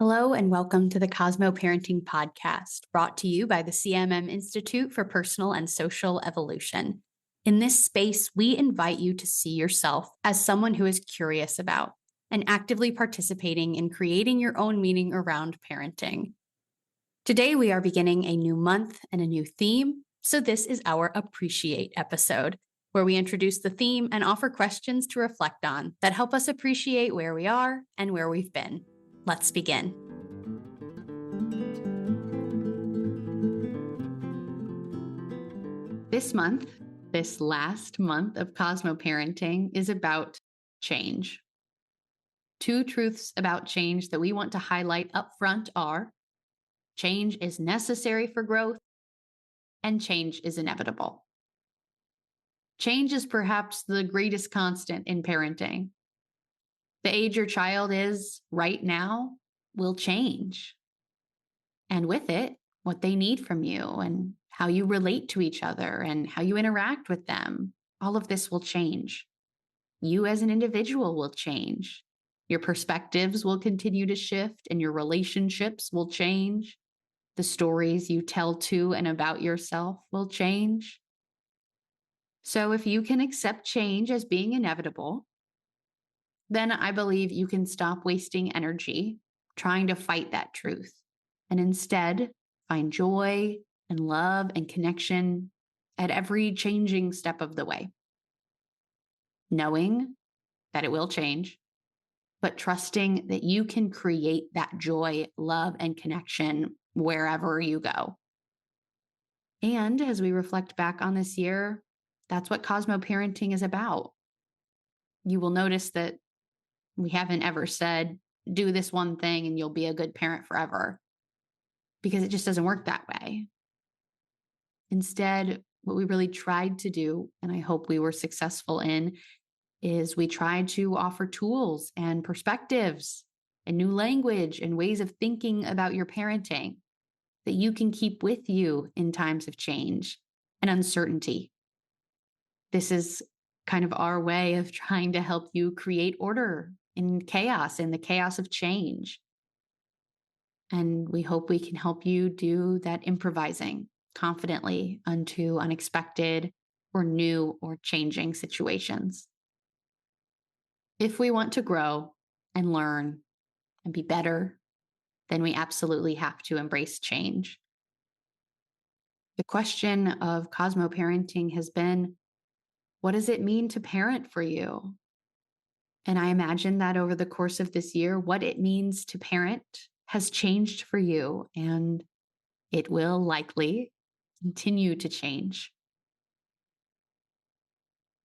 Hello, and welcome to the Cosmo Parenting Podcast, brought to you by the CMM Institute for Personal and Social Evolution. In this space, we invite you to see yourself as someone who is curious about and actively participating in creating your own meaning around parenting. Today, we are beginning a new month and a new theme, so this is our Appreciate episode, where we introduce the theme and offer questions to reflect on that help us appreciate where we are and where we've been. Let's begin. This month, this last month of Cosmo Parenting is about change. Two truths about change that we want to highlight up front are change is necessary for growth and change is inevitable. Change is perhaps the greatest constant in parenting. The age your child is right now will change. And with it, what they need from you and how you relate to each other and how you interact with them, all of this will change. You as an individual will change. Your perspectives will continue to shift and your relationships will change. The stories you tell to and about yourself will change. So if you can accept change as being inevitable, then I believe you can stop wasting energy trying to fight that truth and instead find joy and love and connection at every changing step of the way. Knowing that it will change, but trusting that you can create that joy, love, and connection wherever you go. And as we reflect back on this year, that's what Cosmo Parenting is about. You will notice that we haven't ever said, do this one thing and you'll be a good parent forever, because it just doesn't work that way. Instead, what we really tried to do, and I hope we were successful in, is we tried to offer tools and perspectives and new language and ways of thinking about your parenting that you can keep with you in times of change and uncertainty. This is kind of our way of trying to help you create order in chaos, in the chaos of change. And we hope we can help you do that improvising confidently onto unexpected or new or changing situations. If we want to grow and learn and be better, then we absolutely have to embrace change. The question of Cosmo Parenting has been, what does it mean to parent for you? And I imagine that over the course of this year, what it means to parent has changed for you, and it will likely continue to change.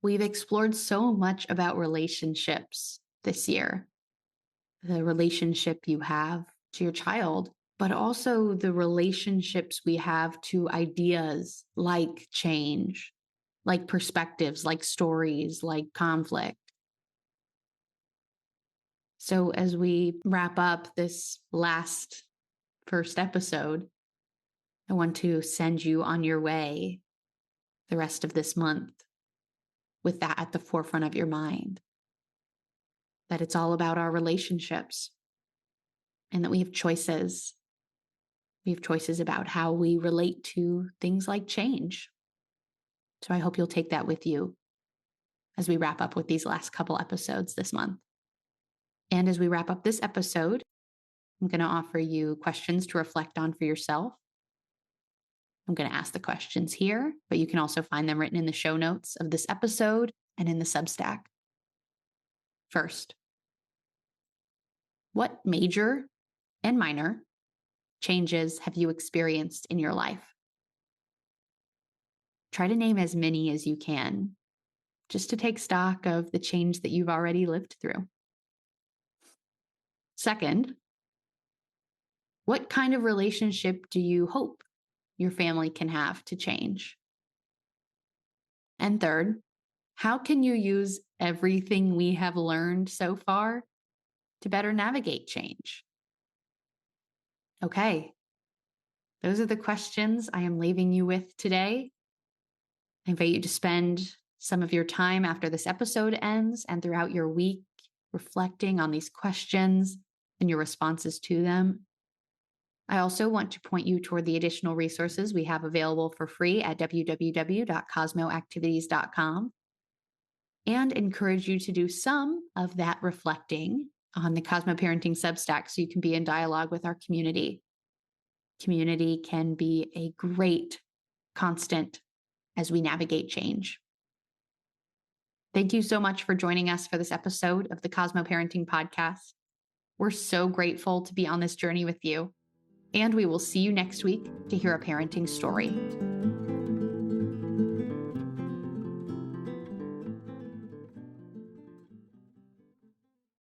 We've explored so much about relationships this year. The relationship you have to your child, but also the relationships we have to ideas like change, like perspectives, like stories, like conflict. So as we wrap up this last first episode, I want to send you on your way the rest of this month with that at the forefront of your mind. That it's all about our relationships and that we have choices. We have choices about how we relate to things like change. So I hope you'll take that with you as we wrap up with these last couple episodes this month. And as we wrap up this episode, I'm going to offer you questions to reflect on for yourself. I'm going to ask the questions here, but you can also find them written in the show notes of this episode and in the Substack. First, what major and minor changes have you experienced in your life? Try to name as many as you can, just to take stock of the change that you've already lived through. Second, what kind of relationship do you hope your family can have to change? And third, how can you use everything we have learned so far to better navigate change? Okay, those are the questions I am leaving you with today. I invite you to spend some of your time after this episode ends and throughout your week reflecting on these questions and your responses to them. I also want to point you toward the additional resources we have available for free at www.cosmoactivities.com and encourage you to do some of that reflecting on the Cosmo Parenting Substack so you can be in dialogue with our community. Community can be a great constant as we navigate change. Thank you so much for joining us for this episode of the Cosmo Parenting Podcast. We're so grateful to be on this journey with you, and we will see you next week to hear a parenting story.